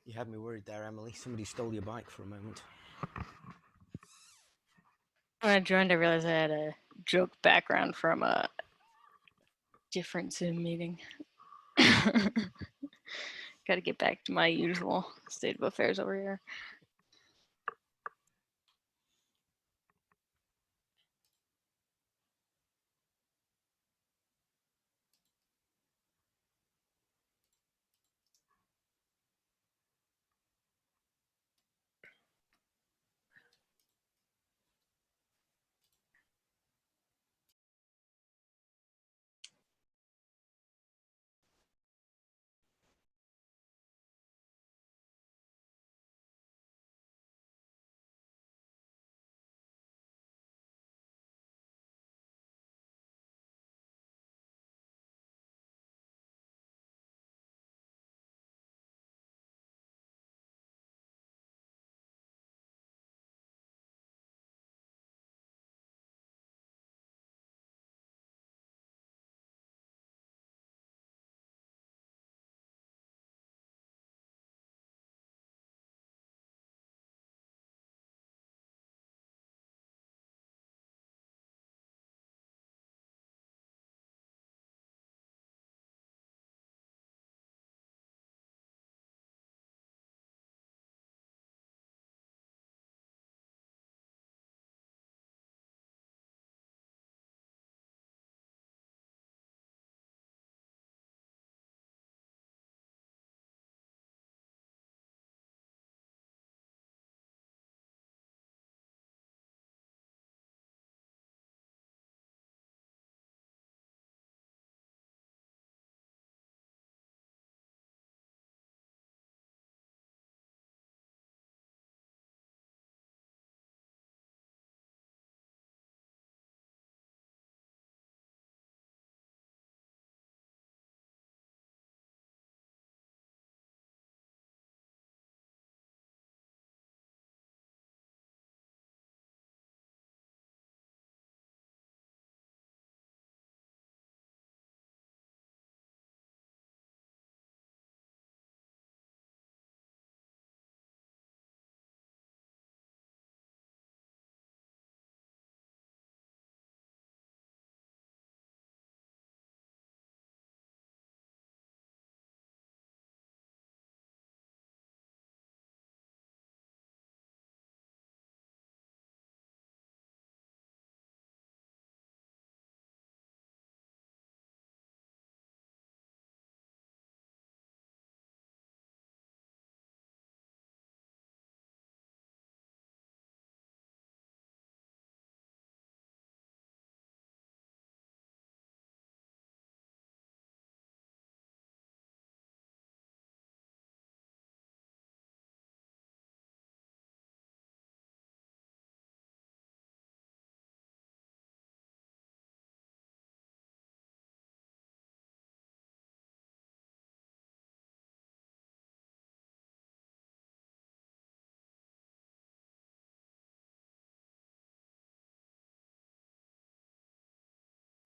You had me worried there, Emily. Somebody stole your bike for a moment. When I joined, I realized I had a joke background from a different Zoom meeting. Got to get back to my usual state of affairs over here.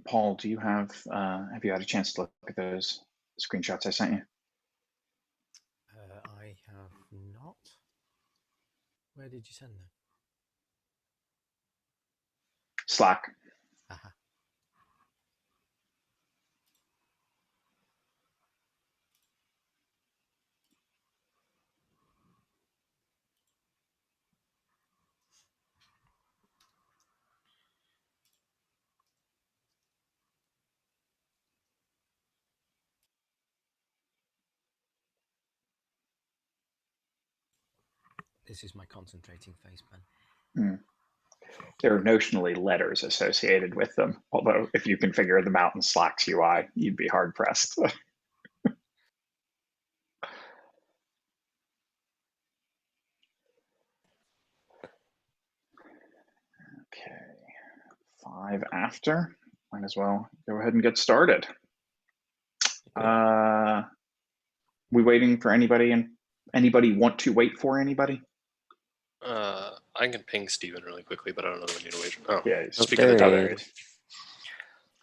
Paul, do you have you had a chance to look at those screenshots I sent you? I have not. Where did you send them? Slack. Aha. This is my concentrating face pen. There are notionally letters associated with them, although if you can figure them out in Slack's UI, you'd be hard pressed. Okay, 5 after. Might as well go ahead and get started. We waiting for anybody, and anybody want to wait for anybody? I can ping Steven really quickly, but I don't know that we need to wait. Oh, yeah. Speaking of the there.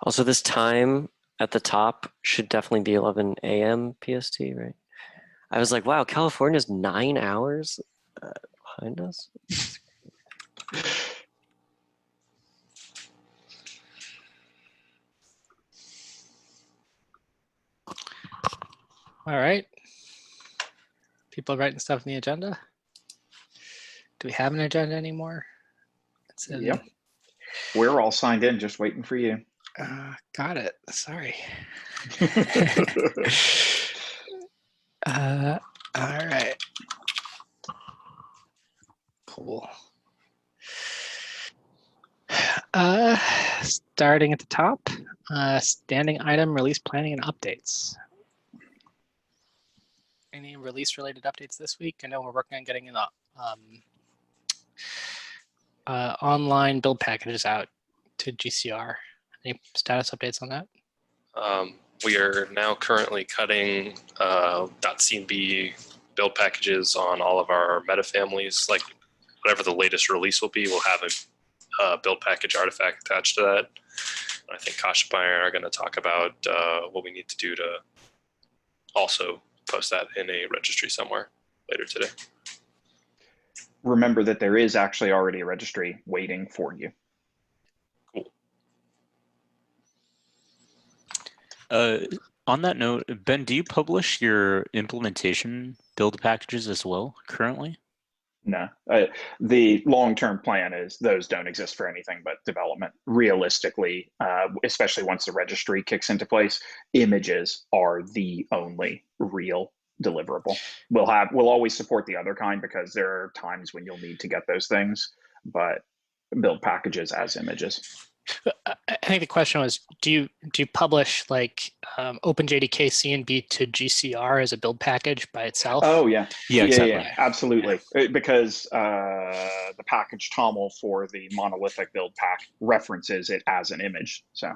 Also, this time at the top should definitely be 11 a.m. PST, right? I was like, wow, California's 9 hours behind us. All right. People writing stuff in the agenda. Do we have an agenda anymore? It's in, Yep. We're all signed in, just waiting for you. Got it. Sorry. All right. Cool. Starting at the top, standing item release planning and updates. Any release related updates this week? I know we're working on getting the online build packages out to GCR. Any status updates on that? We are now currently cutting .cnb build packages on all of our meta families. Like whatever the latest release will be, we'll have a build package artifact attached to that. I think Kasha and I are going to talk about what we need to do to also post that in a registry somewhere later today. Remember that there is actually already a registry waiting for you. Cool. On that note, Ben, do you publish your implementation build packages as well currently? No, the long-term plan is those don't exist for anything but development. Realistically, especially once the registry kicks into place, images are the only real deliverable. We'll always support the other kind because there are times when you'll need to get those things, but build packages as images. I think the question was, do you publish like OpenJDK CNB to GCR as a build package by itself? Oh yeah, exactly. Yeah, absolutely. Yeah. Because the package TOML for the monolithic build pack references it as an image. So,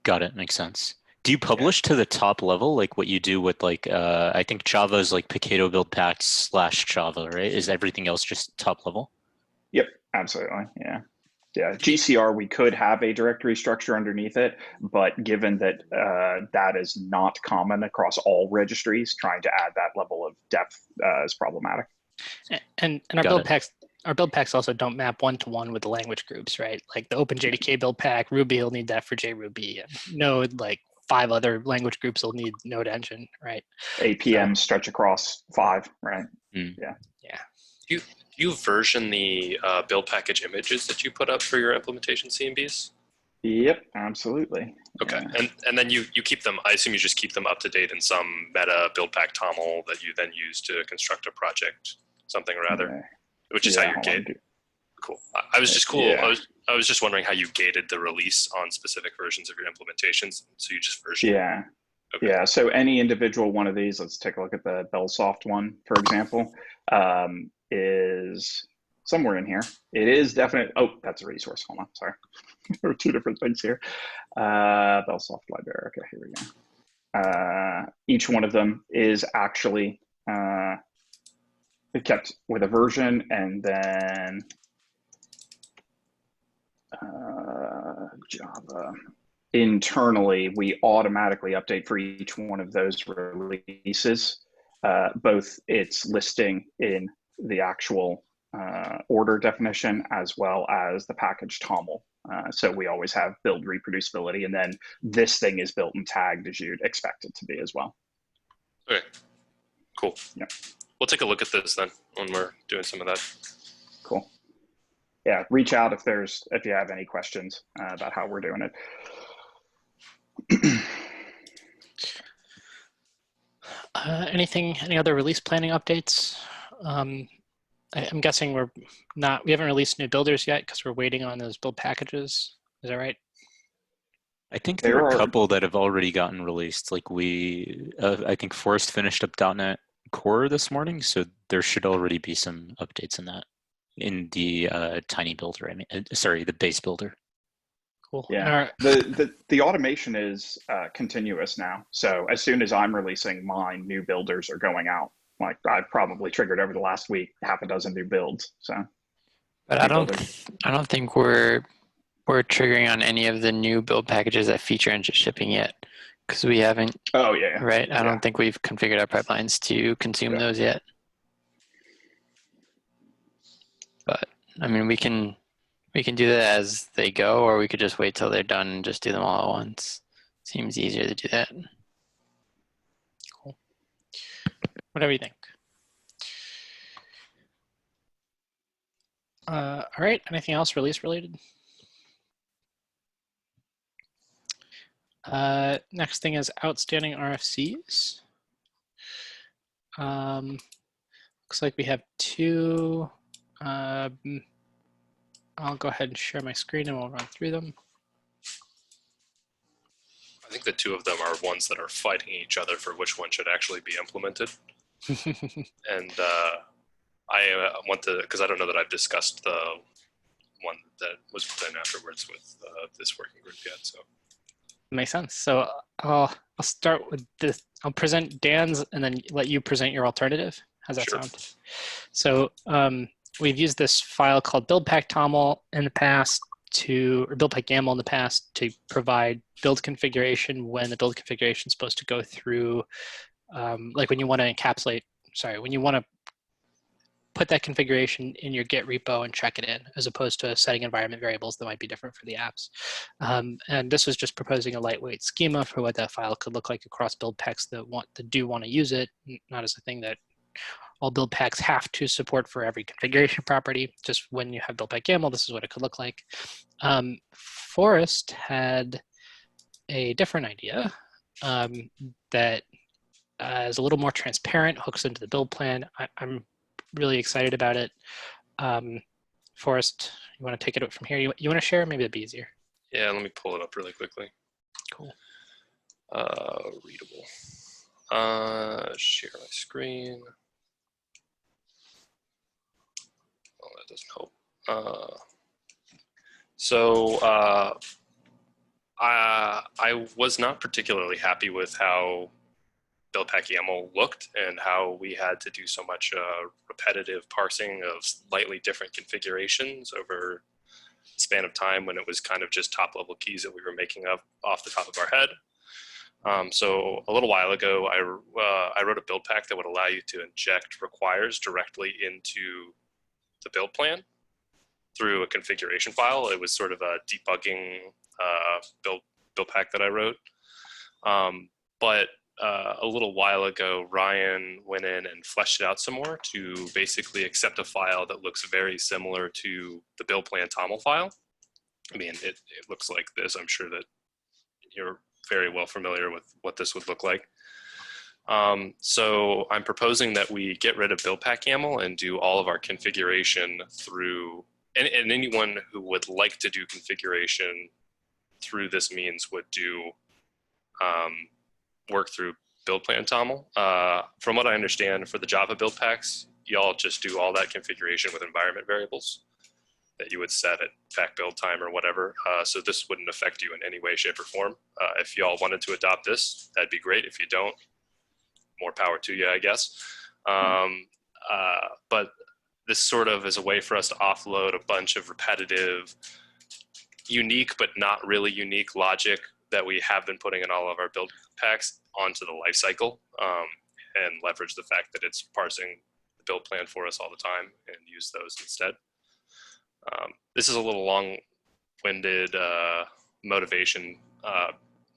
got it. Makes sense. Do you publish to the top level, like what you do with like I think Java is like Paketo build packs / Java, right? Is everything else just top level? Yep, absolutely. Yeah. Yeah, GCR, we could have a directory structure underneath it, but given that that is not common across all registries, trying to add that level of depth is problematic. And our build packs also don't map one-to-one with the language groups, right? Like the OpenJDK build pack, Ruby will need that for JRuby. Node, like 5 other language groups will need Node Engine, right? APM stretch across 5, right? Mm. Yeah. You version the build package images that you put up for your implementation CMBs? Yep, absolutely. Okay, Yeah. and then you keep them, I assume you just keep them up to date in some meta build pack TOML that you then use to construct a project, something or other, which is how you gate. Cool. I was just cool. Yeah. I was just wondering how you gated the release on specific versions of your implementations. So you just version. Yeah. Okay. Yeah. So any individual one of these, let's take a look at the Bellsoft one, for example, is somewhere in here. It is definite. Oh, that's a resource. Hold on. Sorry. There are 2 different things here. Bellsoft library. Okay, here we go. Each one of them is actually kept with a version, and then Java. Internally, we automatically update for each one of those releases, both its listing in the actual order definition as well as the package TOML. So we always have build reproducibility, and then this thing is built and tagged as you'd expect it to be as well. Okay, cool. Yeah. We'll take a look at this then when we're doing some of that. Cool. Yeah, reach out if you have any questions about how we're doing it. Any other release planning updates? I'm guessing we haven't released new builders yet because we're waiting on those build packages. Is that right? I think there are a couple that have already gotten released. Like I think Forrest finished up .NET Core this morning, so there should already be some updates in that, in the tiny builder. The base builder. Cool. Yeah. The automation is continuous now. So as soon as I'm releasing mine, new builders are going out. Like I've probably triggered over the last week 6 new builds. So, but I don't think we're triggering on any of the new build packages that feature engine shipping yet, because we haven't, Oh yeah. right? I don't think we've configured our pipelines to consume those yet. But I mean, we can do that as they go, or we could just wait till they're done and just do them all at once. Seems easier to do that. Cool. Whatever you think. All right, anything else release related? Next thing is outstanding RFCs. Looks like we have 2. I'll go ahead and share my screen and we'll run through them. I think the 2 of them are ones that are fighting each other for which one should actually be implemented. And I want to, because I don't know that I've discussed the one that was put in afterwards with this working group yet. So makes sense. So I'll start with this. I'll present Dan's and then let you present your alternative. How's that sound? So we've used this file called buildpack.toml in the past or buildpack.yaml in the past to provide build configuration when the build configuration is supposed to go through, like when you want to when you want to put that configuration in your Git repo and check it in, as opposed to setting environment variables that might be different for the apps. And this was just proposing a lightweight schema for what that file could look like across build packs that do want to use it, not as a thing that all build packs have to support for every configuration property. Just when you have buildpack YAML, this is what it could look like. Forrest had a different idea that is a little more transparent, hooks into the build plan. I'm really excited about it. Forrest, you want to take it from here? You want to share? Maybe that'd be easier. yeah, let me pull it up really quickly. Cool. Readable. Share my screen. Oh, that doesn't help. I was not particularly happy with how buildpack YAML looked and how we had to do so much repetitive parsing of slightly different configurations over the span of time when it was kind of just top level keys that we were making up off the top of our head. So a little while ago, I wrote a build pack that would allow you to inject requires directly into the build plan through a configuration file. It was sort of a debugging build pack that I wrote. But a little while ago, Ryan went in and fleshed it out some more to basically accept a file that looks very similar to the build plan TOML file. I mean, it looks like this. I'm sure that you're very well familiar with what this would look like. So I'm proposing that we get rid of buildpack YAML and do all of our configuration through, and anyone who would like to do configuration through this means would do work through build plan TOML. From what I understand, for the Java build packs, y'all just do all that configuration with environment variables that you would set at fact build time or whatever. So this wouldn't affect you in any way, shape, or form. If y'all wanted to adopt this, that'd be great. If you don't, more power to you, I guess. But this sort of is a way for us to offload a bunch of repetitive, unique but not really unique logic that we have been putting in all of our build packs onto the lifecycle, and leverage the fact that it's parsing the build plan for us all the time and use those instead. This is a little long-winded motivation.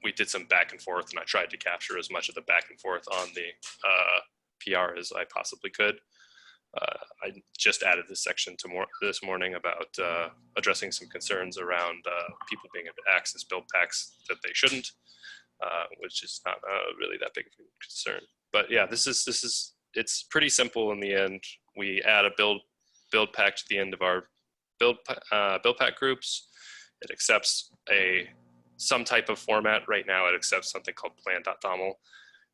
We did some back and forth, and I tried to capture as much of the back and forth on the PR as I possibly could. I just added this section to this morning about addressing some concerns around people being able to access build packs that they shouldn't, which is not really that big of a concern. But yeah, it's pretty simple in the end. We add a build pack to the end of our build pack groups. It accepts some type of format. Right now it accepts something called plan.toml.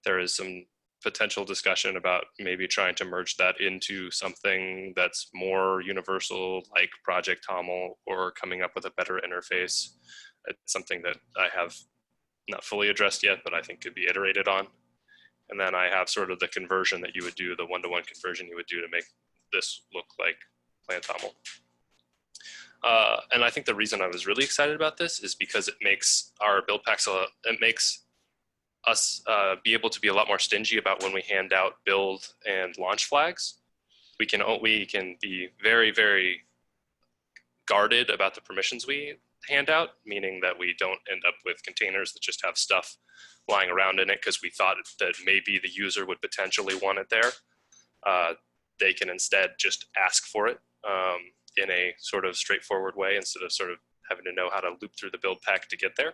There is some potential discussion about maybe trying to merge that into something that's more universal, like Project TOML, or coming up with a better interface. It's something that I have not fully addressed yet, but I think could be iterated on. And then I have sort of the conversion that you would do, the one-to-one conversion you would do to make this look like Plan TOML. And I think the reason I was really excited about this is because it makes our build packs, it makes us be able to be a lot more stingy about when we hand out build and launch flags. We can be very, very guarded about the permissions we hand out, meaning that we don't end up with containers that just have stuff lying around in it because we thought that maybe the user would potentially want it there. They can instead just ask for it in a sort of straightforward way instead of sort of having to know how to loop through the build pack to get there.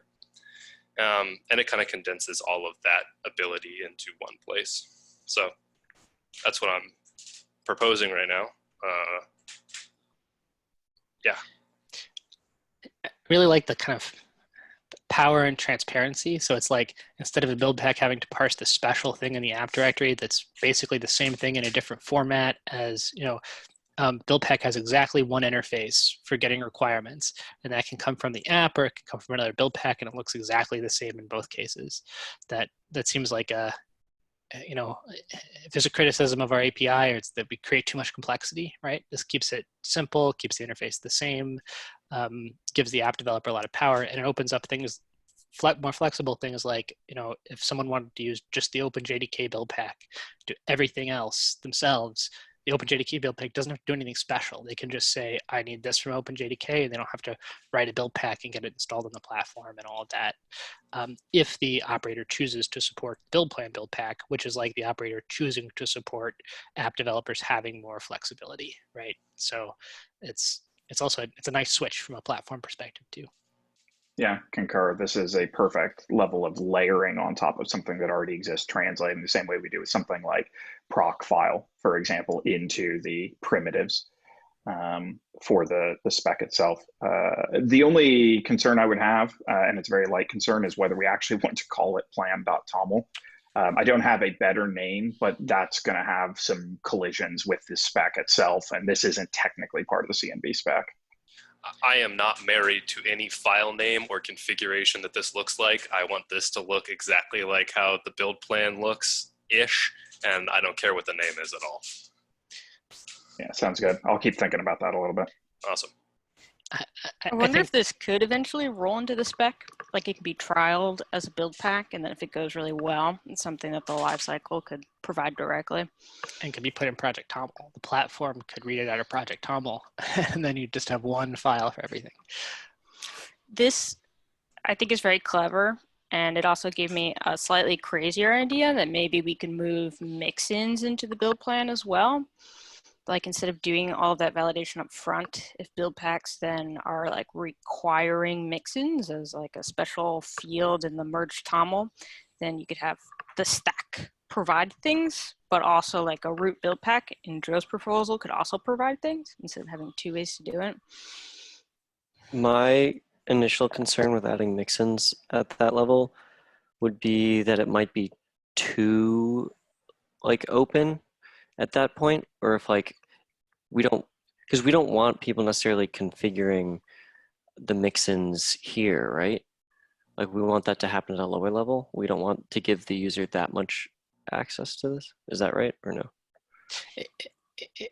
And it kind of condenses all of that ability into one place. So that's what I'm proposing right now. Yeah. I really like the kind of power and transparency. So it's like, instead of a build pack having to parse the special thing in the app directory that's basically the same thing in a different format as, build pack has exactly one interface for getting requirements, and that can come from the app or it can come from another build pack, and it looks exactly the same in both cases. That seems like if there's a criticism of our API, it's that we create too much complexity, right? This keeps it simple, keeps the interface the same, gives the app developer a lot of power, and it opens up things, more flexible things like, if someone wanted to use just the OpenJDK build pack, do everything else themselves, the OpenJDK build pack doesn't have to do anything special. They can just say, I need this from OpenJDK, and they don't have to write a build pack and get it installed on the platform and all of that. If the operator chooses to support build plan build pack, which is like the operator choosing to support app developers having more flexibility, right? So it's a nice switch from a platform perspective too. Yeah, concur. This is a perfect level of layering on top of something that already exists, translating the same way we do with something like proc file, for example, into the primitives for the spec itself. The only concern I would have, and it's a very light concern, is whether we actually want to call it plan.toml. I don't have a better name, but that's going to have some collisions with the spec itself, and this isn't technically part of the CNB spec. I am not married to any file name or configuration that this looks like. I want this to look exactly like how the build plan looks-ish, and I don't care what the name is at all. Yeah, sounds good. I'll keep thinking about that a little bit. Awesome. I wonder if this could eventually roll into the spec. Like, it can be trialed as a build pack, and then if it goes really well, it's something that the lifecycle could provide directly. And could be put in Project Toml. The platform could read it out of Project Toml, and then you just have one file for everything. This, I think, is very clever, and it also gave me a slightly crazier idea that maybe we can move mix-ins into the build plan as well. Like, instead of doing all of that validation up front, if build packs then are like requiring mix-ins as like a special field in the merge toml, then you could have the stack provide things, but also like a root build pack in Joe's proposal could also provide things instead of having two ways to do it. My initial concern with adding mix-ins at that level would be that it might be too like open at that point, or if like we don't want people necessarily configuring the mix-ins here, right? Like, we want that to happen at a lower level. We don't want to give the user that much access to this. Is that right or no?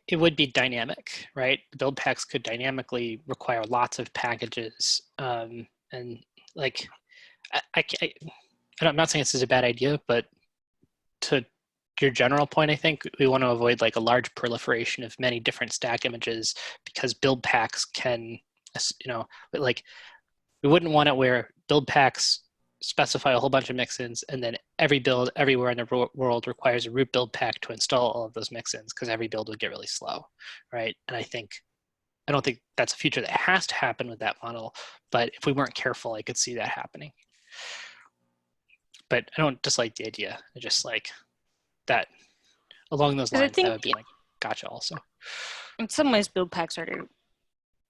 It would be dynamic, right? The build packs could dynamically require lots of packages, and like I'm not saying this is a bad idea, but to your general point, I think we want to avoid like a large proliferation of many different stack images, because build packs can, like, we wouldn't want it where build packs specify a whole bunch of mix-ins and then every build everywhere in the world requires a root build pack to install all of those mix-ins, because every build would get really slow, right? And I don't think that's a feature that has to happen with that model, but if we weren't careful, I could see that happening. But I don't dislike the idea. I just like that along those lines, that would be like gotcha also. In some ways, build packs are to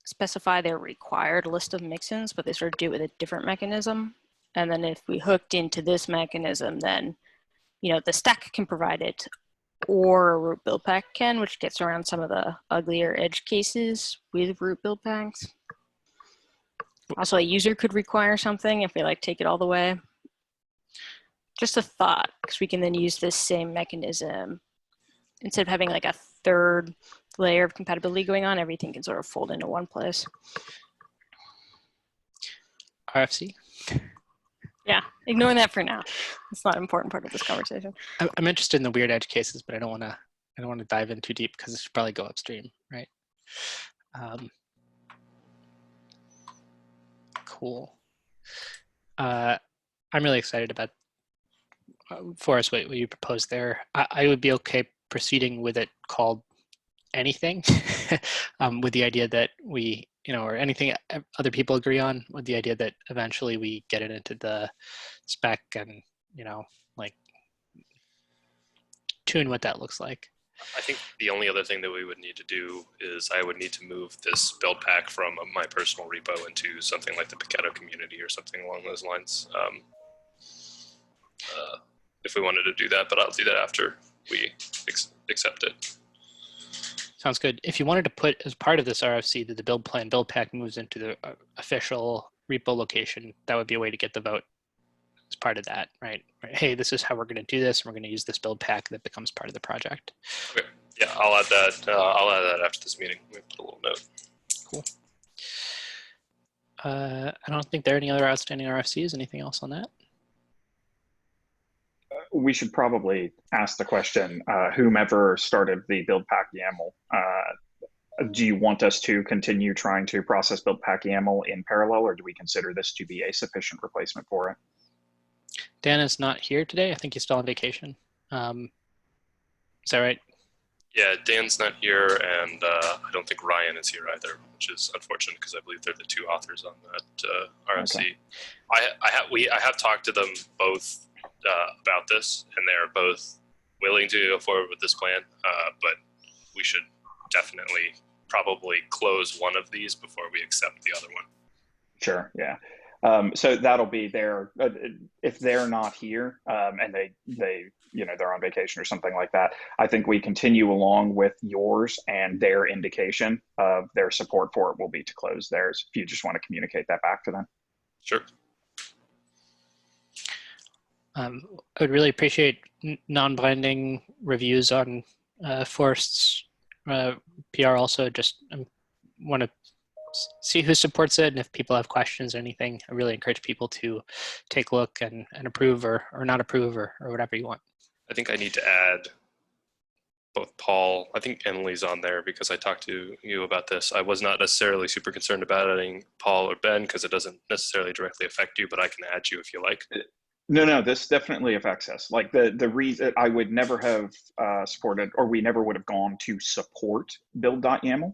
specify their required list of mix-ins, but they sort of do it with a different mechanism. And then if we hooked into this mechanism, then, the stack can provide it, or a root build pack can, which gets around some of the uglier edge cases with root build packs. Also, a user could require something if we take it all the way. Just a thought, because we can then use this same mechanism. Instead of having like a third layer of compatibility going on, everything can sort of fold into one place. RFC? Yeah, ignoring that for now. It's not an important part of this conversation. I'm interested in the weird edge cases, but I don't want to dive in too deep because it should probably go upstream, right? Cool. I'm really excited about Forrest, what you proposed there. I would be okay proceeding with it called anything, with the idea that we, or anything other people agree on, with the idea that eventually we get it into the spec and, like tune what that looks like. I think the only other thing that we would need to do is I would need to move this build pack from my personal repo into something like the Paketo community or something along those lines. If we wanted to do that, but I'll do that after we accept it. Sounds good. If you wanted to put as part of this RFC that the build pack moves into the official repo location, that would be a way to get the vote as part of that, right? Hey, this is how we're going to do this, and we're going to use this build pack that becomes part of the project. Okay. Yeah, I'll add that. I'll add that after this meeting. We put a little note. Cool. I don't think there are any other outstanding RFCs. Anything else on that? We should probably ask the question, whomever started the build pack YAML, do you want us to continue trying to process build pack YAML in parallel, or do we consider this to be a sufficient replacement for it? Dan is not here today. I think he's still on vacation. Is that right? Yeah, Dan's not here, and I don't think Ryan is here either, which is unfortunate because I believe they're the two authors on that RFC. Okay. I have talked to them both about this, and they're both willing to go forward with this plan, but we should definitely probably close one of these before we accept the other one. Sure, yeah. So that'll be there. If they're not here and they're on vacation or something like that, I think we continue along with yours, and their indication of their support for it will be to close theirs. If you just want to communicate that back to them. Sure. I would really appreciate non-binding reviews on Forrest's PR also. Just want to see who supports it, and if people have questions or anything, I really encourage people to take a look and approve or not approve or whatever you want. I think I need to add both Paul, I think Emily's on there because I talked to you about this. I was not necessarily super concerned about adding Paul or Ben because it doesn't necessarily directly affect you, but I can add you if you like. No, this definitely affects us. Like the reason I would never have supported, or we never would have gone to support build.yaml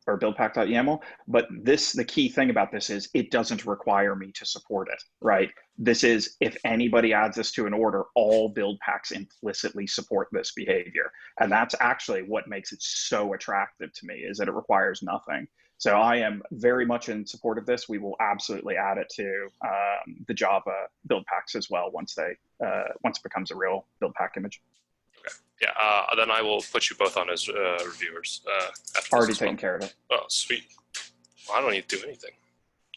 or buildpack.yaml. But the key thing about this is it doesn't require me to support it, right? This is, if anybody adds this to an order, all build packs implicitly support this behavior. And that's actually what makes it so attractive to me, is that it requires nothing. So I am very much in support of this. We will absolutely add it to the Java build packs as well once it becomes a real build pack image. Okay. Yeah. Then I will put you both on as reviewers. After already taken care of it. Oh, sweet. Well, I don't need to do anything.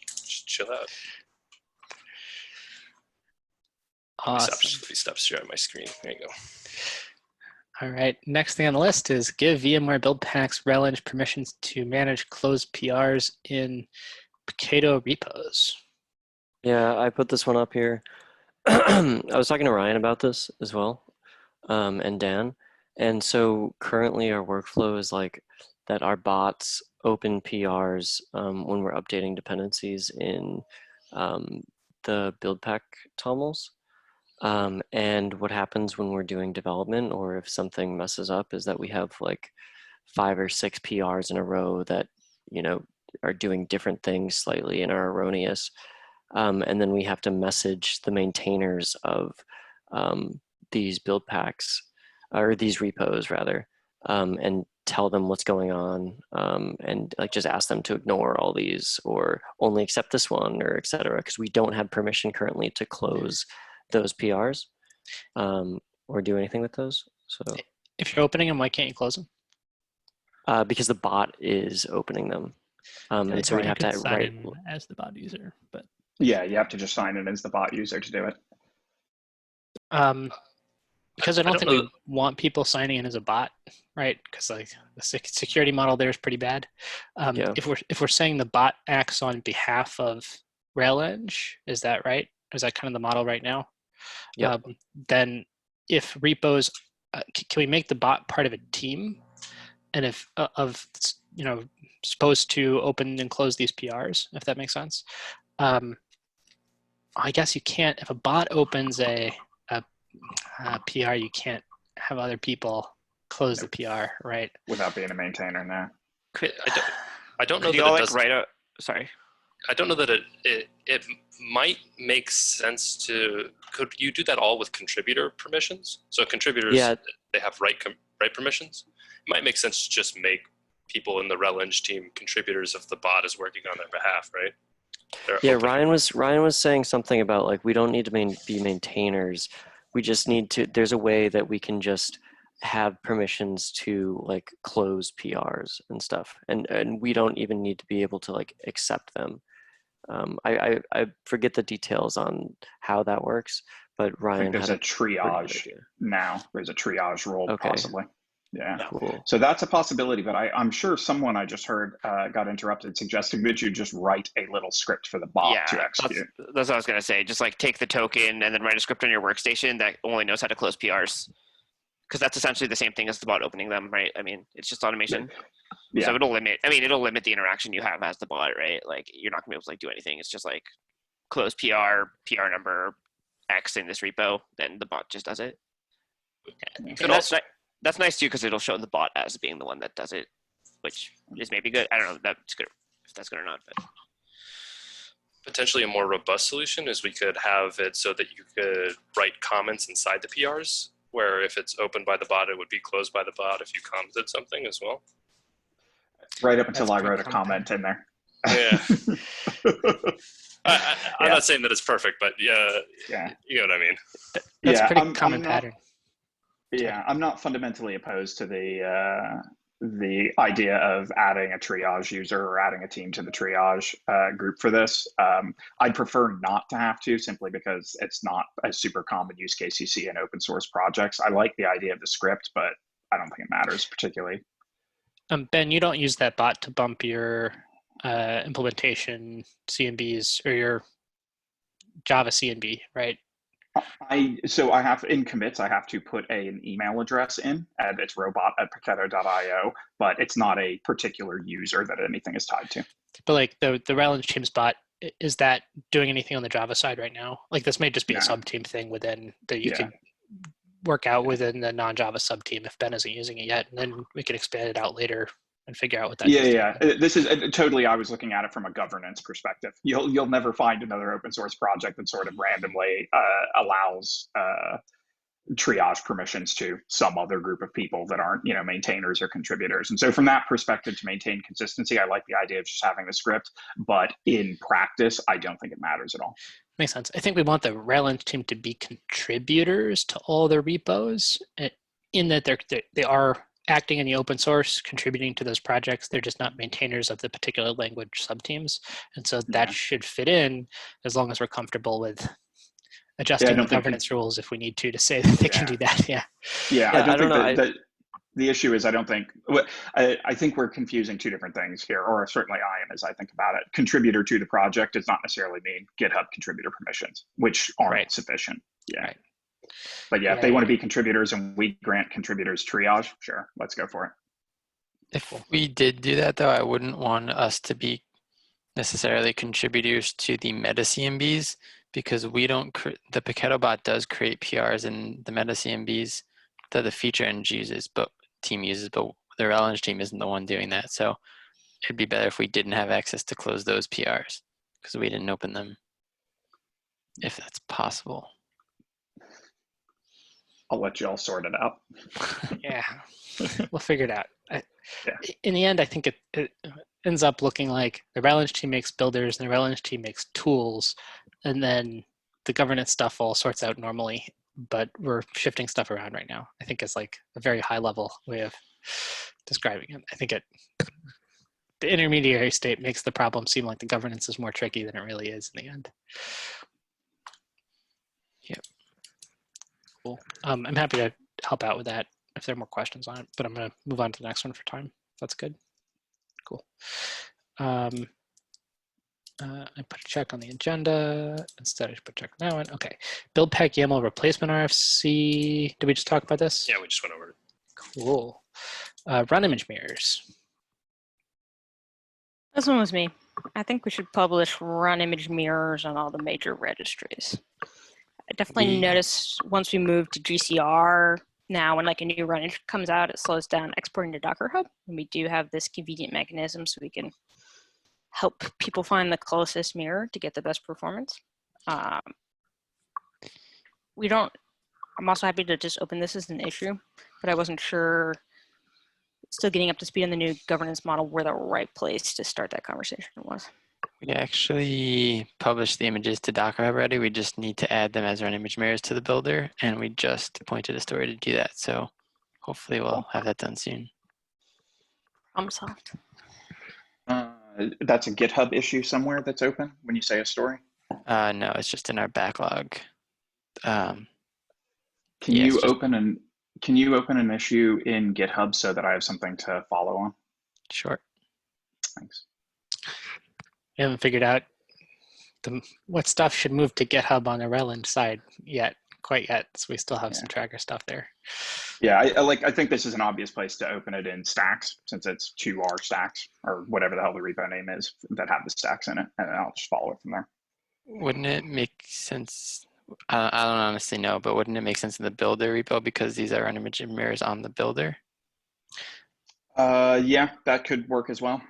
Just chill out. Awesome. Please stop sharing my screen. There you go. All right, next thing on the list is give VMware build packs RelEng permissions to manage closed PRs in Paketo repos. Yeah, I put this one up here. I was talking to Ryan about this as well, and Dan. And so currently our workflow is like that our bots open PRs when we're updating dependencies in the build pack tomls. And what happens when we're doing development, or if something messes up, is that we have like 5 or 6 PRs in a row that, are doing different things slightly and are erroneous. And then we have to message the maintainers of these build packs, or these repos rather, and tell them what's going on, and like just ask them to ignore all these or only accept this one, or et cetera, because we don't have permission currently to close those PRs or do anything with those. So if you're opening them, why can't you close them? Because the bot is opening them. And so we'd have to write as the bot user, but yeah, you have to just sign in as the bot user to do it. Because I don't think we want people signing in as a bot, right? Because like the security model there is pretty bad. Yeah. If we're saying the bot acts on behalf of RelEng, is that right? Is that kind of the model right now? Yep. Then if repos, can we make the bot part of a team? And if supposed to open and close these PRs, if that makes sense. I guess you can't, if a bot opens a PR, you can't have other people close the PR, right? Without being a maintainer now. I don't know Could you that all it like does. write a, sorry. I don't know that it might make sense to. Could you do that all with contributor permissions? So contributors, they have write permissions. It might make sense to just make people in the RelEng team contributors if the bot is working on their behalf, right? Yeah, Ryan was saying something about like we don't need to be maintainers. We just need to. There's a way that we can just have permissions to like close PRs and stuff, and we don't even need to be able to like accept them. I forget the details on how that works, but Ryan, I think there's a triage now. There's a triage role possibly. Yeah. Cool. So that's a possibility, but I'm sure someone I just heard got interrupted suggesting that you just write a little script for the bot to execute. That's what I was going to say. Just like take the token and then write a script on your workstation that only knows how to close PRs. Because that's essentially the same thing as the bot opening them, right? I mean, it's just automation. Yeah. So it'll limit the interaction you have as the bot, right? Like you're not gonna be able to like do anything. It's just like close PR number X in this repo, then the bot just does it. And that's nice too, because it'll show the bot as being the one that does it, which is maybe good. I don't know if that's good, if that's good or not, but potentially a more robust solution is we could have it so that you could write comments inside the PRs, where if it's opened by the bot, it would be closed by the bot if you commented something as well. Right up until I wrote a comment in there. Yeah. I'm not saying that it's perfect, but yeah, you know what I mean. That's a pretty common pattern. Yeah, I'm not fundamentally opposed to the idea of adding a triage user or adding a team to the triage group for this. I'd prefer not to have to, simply because it's not a super common use case you see in open source projects. I like the idea of the script, but I don't think it matters particularly. Ben, you don't use that bot to bump your implementation CMBs or your Java CMB, right? So I have in commits, I have to put an email address in, and it's robot@paketo.io, but it's not a particular user that anything is tied to. But like the RelEng team's bot, is that doing anything on the Java side right now? Like this may just be a sub-team thing within that you could work out within the non-Java sub-team if Ben isn't using it yet, and then we could expand it out later and figure out what that is. This is totally, I was looking at it from a governance perspective. You'll never find another open source project that sort of randomly allows triage permissions to some other group of people that aren't, maintainers or contributors. And so from that perspective, to maintain consistency, I like the idea of just having the script, but in practice, I don't think it matters at all. Makes sense. I think we want the RelEng team to be contributors to all the repos, in that they are acting in the open source, contributing to those projects. They're just not maintainers of the particular language subteams. And so that should fit in as long as we're comfortable with adjusting the governance rules if we need to say that they can do that. I don't think that the issue is, I think we're confusing two different things here, or certainly I am as I think about it. Contributor to the project does not necessarily mean GitHub contributor permissions, which aren't sufficient. But if they want to be contributors and we grant contributors triage, sure, let's go for it. If we did do that, though, I wouldn't want us to be necessarily contributors to the meta CMBs, because we don't. The Paketo bot does create PRs in the meta CMBs that the feature engine uses, but team uses, but the RelEng team isn't the one doing that. So it'd be better if we didn't have access to close those PRs because we didn't open them, if that's possible. I'll let you all sort it out. We'll figure it out. In the end, I think it ends up looking like the RelEng team makes builders and the RelEng team makes tools, and then the governance stuff all sorts out normally, but we're shifting stuff around right now. I think it's like a very high level way of describing it. I think the intermediary state makes the problem seem like the governance is more tricky than it really is in the end. Yep. Cool. I'm happy to help out with that if there are more questions on it, but I'm going to move on to the next one for time. That's good. Cool. I put a check on the agenda. Instead, I should put a check on that one. Okay. Build pack YAML replacement RFC. Did we just talk about this? Yeah, we just went over it. Cool. Run image mirrors. This one was me. I think we should publish run image mirrors on all the major registries. I definitely noticed once we move to GCR, now when like a new run image comes out, it slows down exporting to Docker Hub. And we do have this convenient mechanism so we can help people find the closest mirror to get the best performance. I'm also happy to just open this as an issue, but I wasn't sure, still getting up to speed on the new governance model, where the right place to start that conversation was. We actually published the images to Docker Hub already. We just need to add them as run image mirrors to the builder, and we just pointed a story to do that. So hopefully we'll have that done soon. Problem solved. That's a GitHub issue somewhere that's open when you say a story? No, it's just in our backlog. Can you open an issue in GitHub so that I have something to follow on? Sure. Thanks. We haven't figured out what stuff should move to GitHub on the RelEng side quite yet. So we still have some tracker stuff there. Yeah, I think this is an obvious place to open it in stacks, since it's 2R stacks or whatever the hell the repo name is that have the stacks in it, and I'll just follow it from there. Wouldn't it make sense? I don't honestly know, but wouldn't it make sense in the builder repo because these are run image mirrors on the builder? Yeah, that could work as well.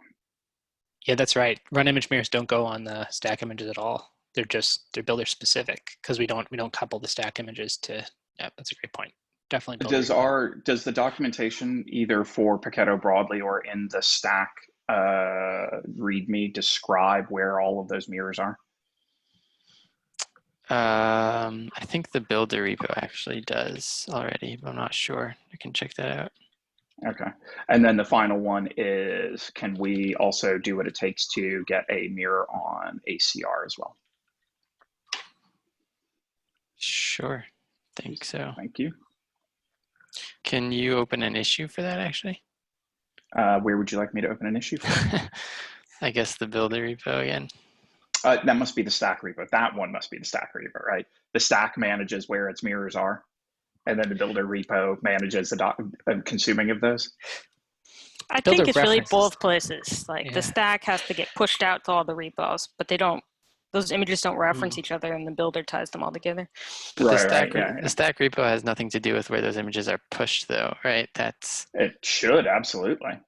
Yeah, that's right. Run image mirrors don't go on the stack images at all. They're builder specific because we don't couple the stack images to. Yeah, that's a great point. Definitely. Does the documentation either for Paketo broadly or in the stack README describe where all of those mirrors are? I think the builder repo actually does already, but I'm not sure. I can check that out. Okay. And then the final one is, can we also do what it takes to get a mirror on ACR as well? Sure. Think so. Thank you. Can you open an issue for that actually? Where would you like me to open an issue for? I guess the builder repo again. That must be the stack repo. That one must be the stack repo, right? The stack manages where its mirrors are, and then the builder repo manages the consuming of those. I think it's really both places. Like the stack has to get pushed out to all the repos, but those images don't reference each other, and the builder ties them all together. But the stack repo has nothing to do with where those images are pushed, though, right? It should, absolutely.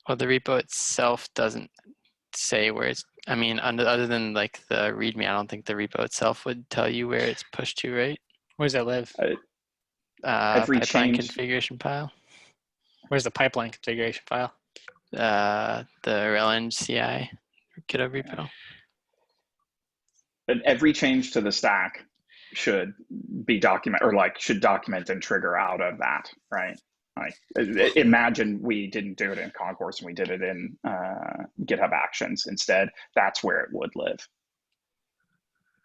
Well, the repo itself doesn't say where it's. I mean, other than like the README, I don't think the repo itself would tell you where it's pushed to, right? Where does that live? Pipeline configuration file. Where's the pipeline configuration file? The RelEng CI GitHub repo. But every change to the stack should be should document and trigger out of that, right? Like, imagine we didn't do it in Concourse and we did it in GitHub Actions instead. That's where it would live.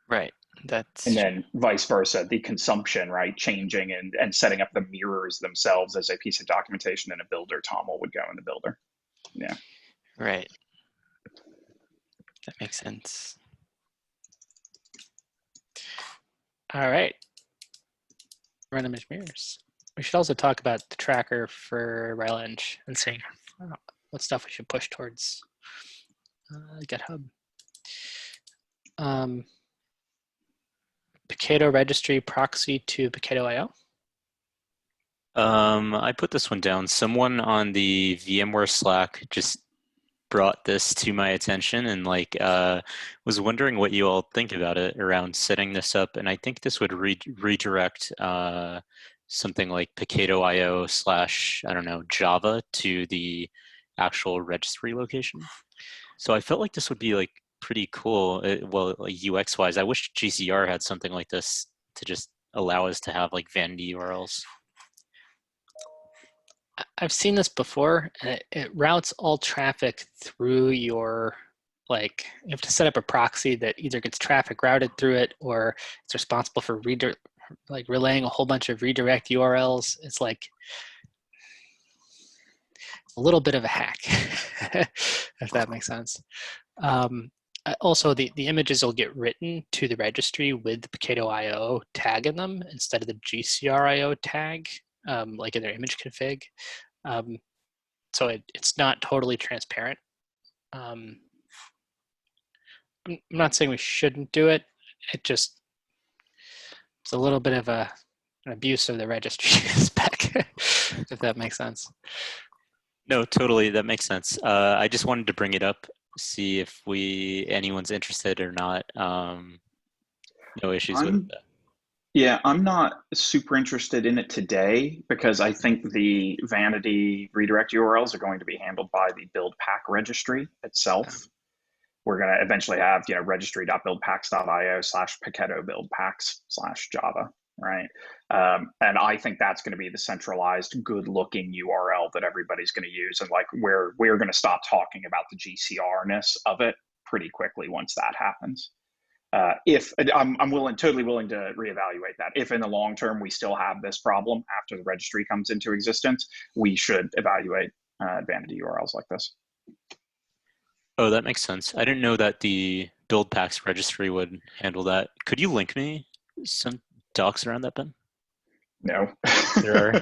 Right. And then vice versa, the consumption, right? Changing and setting up the mirrors themselves as a piece of documentation in a builder toml would go in the builder. Yeah. Right. That makes sense. All right. Run image mirrors. We should also talk about the tracker for RelEng and see what stuff we should push towards GitHub. Paketo registry proxy to Paketo.io. I put this one down. Someone on the VMware Slack just brought this to my attention and was wondering what you all think about it around setting this up. And I think this would redirect something like Paketo.io / I don't know, Java to the actual registry location. So I felt like this would be pretty cool. UX wise, I wish GCR had something like this to just allow us to have vanity URLs. I've seen this before. It routes all traffic through your, you have to set up a proxy that either gets traffic routed through it or it's responsible for relaying a whole bunch of redirect URLs. It's a little bit of a hack, if that makes sense. Also, the images will get written to the registry with the Paketo IO tag in them instead of the GCRIO tag, like in their image config. So it's not totally transparent. I'm not saying we shouldn't do it. It's a little bit of an abuse of the registry spec, if that makes sense. No, totally, that makes sense. I just wanted to bring it up, see if anyone's interested or not. No issues with that. Yeah, I'm not super interested in it today because I think the vanity redirect URLs are going to be handled by the build pack registry itself. We're going to eventually have, registry.buildpacks.io/Paketo-buildpacks/Java, right? And I think that's going to be the centralized, good-looking URL that everybody's going to use, and like we're going to stop talking about the GCR-ness of it pretty quickly once that happens. If I'm totally willing to reevaluate that. If in the long term we still have this problem after the registry comes into existence, we should evaluate vanity URLs like this. Oh, that makes sense. I didn't know that the build packs registry would handle that. Could you link me some docs around that, Ben? No, there are.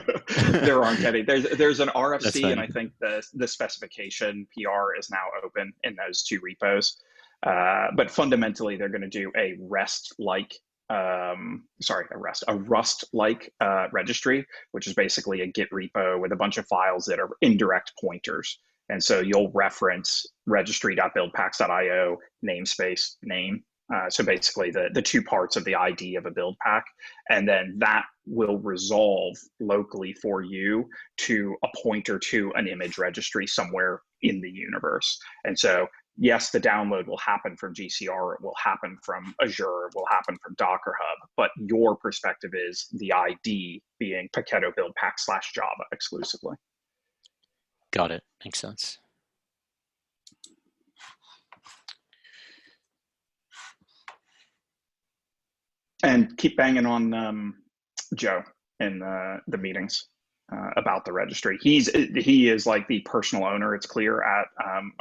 There aren't any. There's an RFC, and I think the specification PR is now open in those two repos. But fundamentally, they're going to do a Rust-like registry, which is basically a Git repo with a bunch of files that are indirect pointers. And so you'll reference registry.buildpacks.io namespace name. So basically the two parts of the ID of a build pack, and then that will resolve locally for you to a pointer to an image registry somewhere in the universe. And so yes, the download will happen from GCR, it will happen from Azure, it will happen from Docker Hub, but your perspective is the ID being Paketo buildpacks/Java exclusively. Got it. Makes sense. And keep banging on Joe in the meetings about the registry. He is like the personal owner, it's clear, at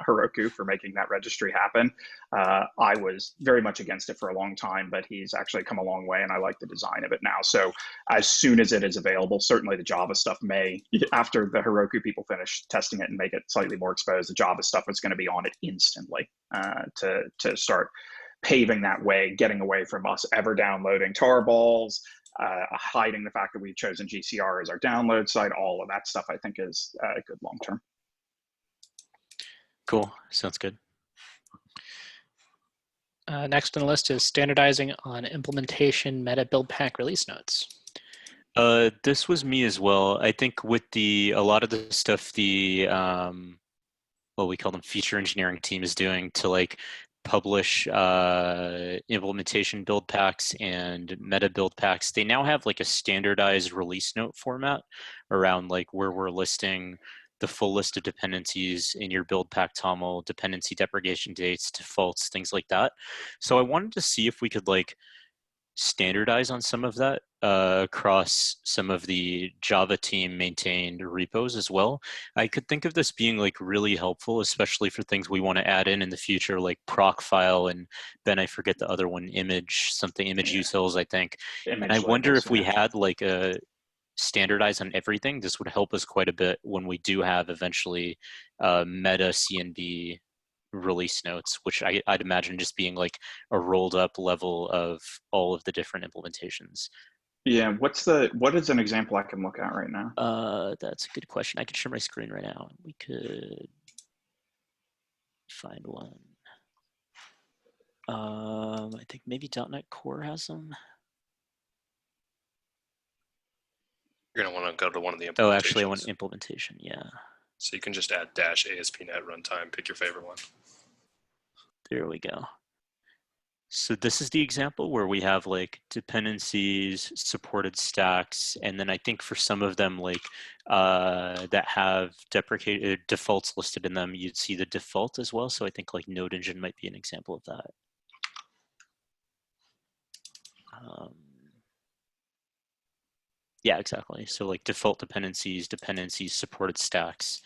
Heroku for making that registry happen. I was very much against it for a long time, but he's actually come a long way, and I like the design of it now. So as soon as it is available, certainly the Java stuff may, after the Heroku people finish testing it and make it slightly more exposed, the Java stuff is going to be on it instantly to start paving that way, getting away from us ever downloading tarballs, hiding the fact that we've chosen GCR as our download site. All of that stuff I think is good long term. Cool. Sounds good. Next on the list is standardizing on implementation meta build pack release notes. This was me as well. I think with a lot of the stuff we call them feature engineering team is doing to like publish implementation build packs and meta build packs, they now have like a standardized release note format around like where we're listing the full list of dependencies in your build pack toml, dependency deprecation dates, defaults, things like that. So I wanted to see if we could like standardize on some of that across some of the Java team maintained repos as well. I could think of this being like really helpful, especially for things we want to add in the future, like proc file, and then I forget the other one, image utils, I think. And I wonder if we had like a standardize on everything, this would help us quite a bit when we do have eventually meta CNB release notes, which I'd imagine just being like a rolled up level of all of the different implementations. Yeah, what is an example I can look at right now? That's a good question. I could share my screen right now. We could find one. I think maybe .NET Core has them. You're going to want to go to one of the implementations. Oh, actually, I want implementation, yeah. So you can just add -ASP.NET runtime, pick your favorite one. There we go. So this is the example where we have like dependencies, supported stacks, and then I think for some of them like that have deprecated defaults listed in them, you'd see the default as well. So I think like Node Engine might be an example of that. Yeah, exactly. So like default dependencies, supported stacks.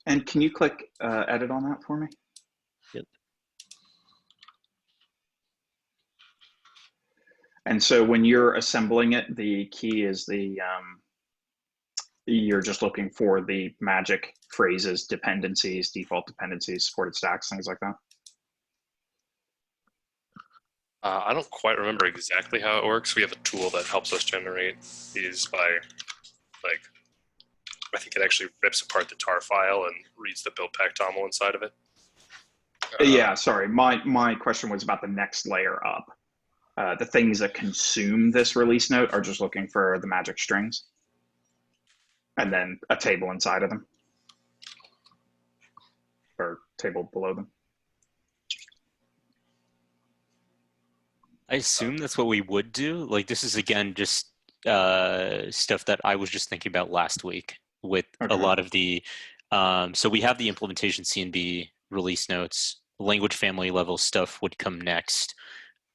And can you click edit on that for me? Yep. And so when you're assembling it, the key is you're just looking for the magic phrases, dependencies, default dependencies, supported stacks, things like that. I don't quite remember exactly how it works. We have a tool that helps us generate these by, like, I think it actually rips apart the tar file and reads the build pack toml inside of it. Yeah, sorry. My question was about the next layer up. The things that consume this release note are just looking for the magic strings and then a table inside of them or table below them. I assume that's what we would do. Like, this is, again, just stuff that I was just thinking about last week with a lot of the, so we have the implementation CNB release notes, language family level stuff would come next.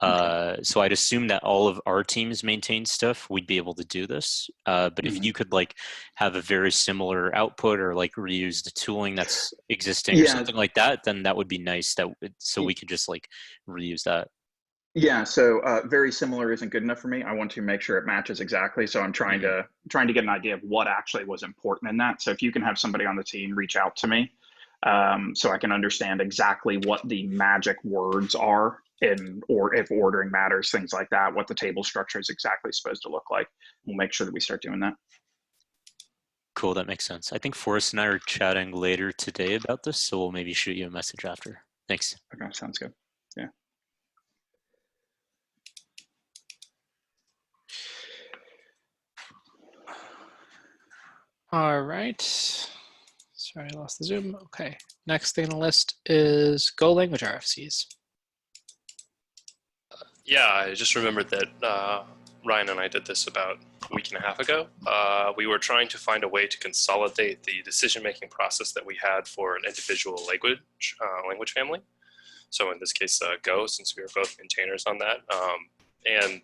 So I'd assume that all of our teams maintain stuff, we'd be able to do this. But if you could like have a very similar output or like reuse the tooling that's existing or something like that, then that would be nice. So we could just like reuse that. Yeah, so very similar isn't good enough for me. I want to make sure it matches exactly. So I'm trying to get an idea of what actually was important in that. So if you can have somebody on the team reach out to me, so I can understand exactly what the magic words are, or if ordering matters, things like that, what the table structure is exactly supposed to look like. We'll make sure that we start doing that. Cool, that makes sense. I think Forrest and I are chatting later today about this, so we'll maybe shoot you a message after. Thanks. Okay, sounds good. Yeah. All right. Sorry, I lost the Zoom. Okay. Next thing on the list is Go language RFCs. Yeah, I just remembered that Ryan and I did this about a week and a half ago. We were trying to find a way to consolidate the decision-making process that we had for an individual language family. So in this case, Go, since we were both maintainers on that. And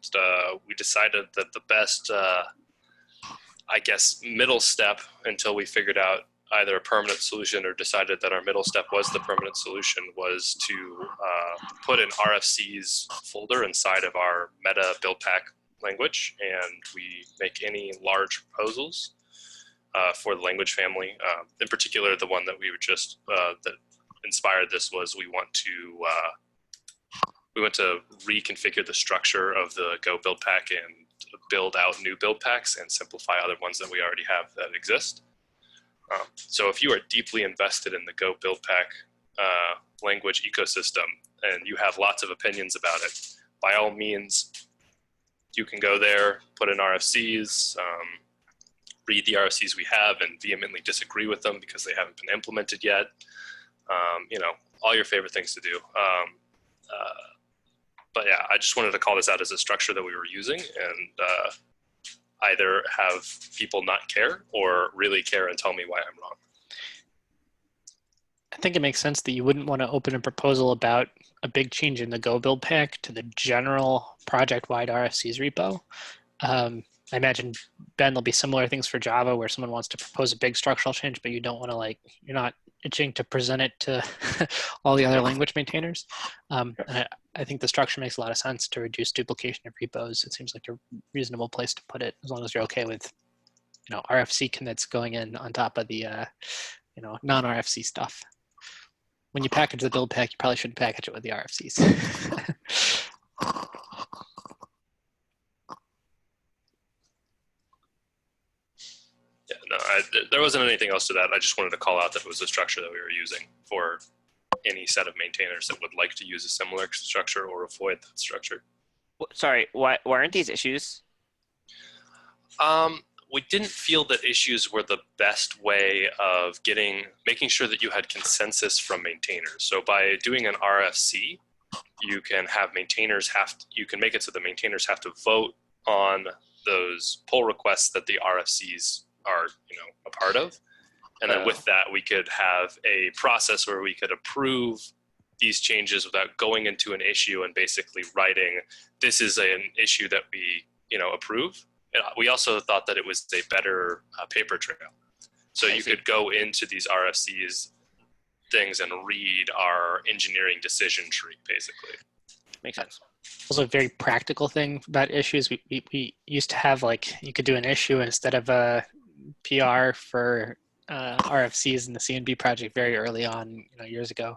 we decided that the best, I guess, middle step until we figured out either a permanent solution or decided that our middle step was the permanent solution was to put an RFCs folder inside of our meta build pack language, and we make any large proposals for the language family. In particular, the one that we were just that inspired this was we want to reconfigure the structure of the Go build pack and build out new build packs and simplify other ones that we already have that exist. So if you are deeply invested in the Go build pack language ecosystem and you have lots of opinions about it, by all means, you can go there, put in RFCs, read the RFCs we have and vehemently disagree with them because they haven't been implemented yet. You know, all your favorite things to do. But yeah, I just wanted to call this out as a structure that we were using and either have people not care or really care and tell me why I'm wrong. I think it makes sense that you wouldn't want to open a proposal about a big change in the Go build pack to the general project-wide RFCs repo. I imagine, Ben, there'll be similar things for Java where someone wants to propose a big structural change, but you don't want to you're not itching to present it to all the other language maintainers. And I think the structure makes a lot of sense to reduce duplication of repos. It seems like a reasonable place to put it, as long as you're okay with, RFC commits going in on top of the, non-RFC stuff. When you package the build pack, you probably shouldn't package it with the RFCs. Yeah, no, there wasn't anything else to that. I just wanted to call out that it was a structure that we were using for any set of maintainers that would like to use a similar structure or avoid that structure. Sorry, why aren't these issues? We didn't feel that issues were the best way of making sure that you had consensus from maintainers. So by doing an RFC, you can have you can make it so the maintainers have to vote on those pull requests that the RFCs are, a part of. And then with that, we could have a process where we could approve these changes without going into an issue and basically writing, this is an issue that we, approve. And we also thought that it was a better paper trail. So you could go into these RFCs things and read our engineering decision tree, basically. makes sense. Also, a very practical thing about issues. We used to have like you could do an issue instead of a PR for RFCs in the CNB project very early on, years ago.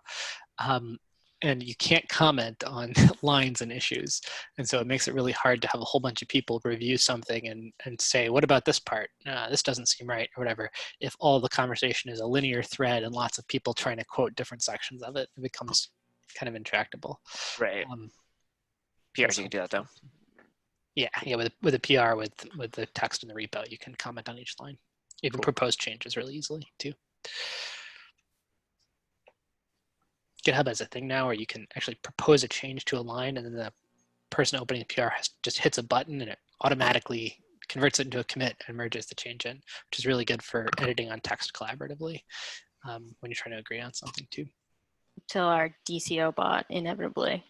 And you can't comment on lines and issues. And so it makes it really hard to have a whole bunch of people review something and say, what about this part? This doesn't seem right or whatever. If all the conversation is a linear thread and lots of people trying to quote different sections of it, it becomes kind of intractable. Right. PRs, you can do that though. Yeah, with a PR with the text in the repo, you can comment on each line. You can propose changes really easily too. GitHub has a thing now where you can actually propose a change to a line, and then the person opening the PR just hits a button, and it automatically converts it into a commit and merges the change in, which is really good for editing on text collaboratively when you're trying to agree on something too. Until our DCO bot inevitably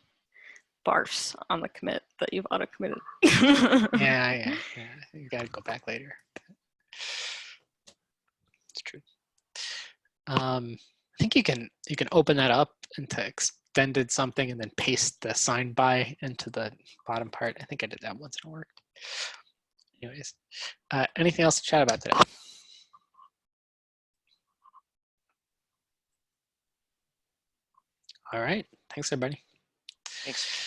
barfs on the commit that you've auto-committed. Yeah. You gotta go back later. It's true. I think you can open that up into extended something and then paste the sign by into the bottom part. I think I did that once and it worked. Anyways, anything else to chat about today? All right. Thanks, everybody. Thanks.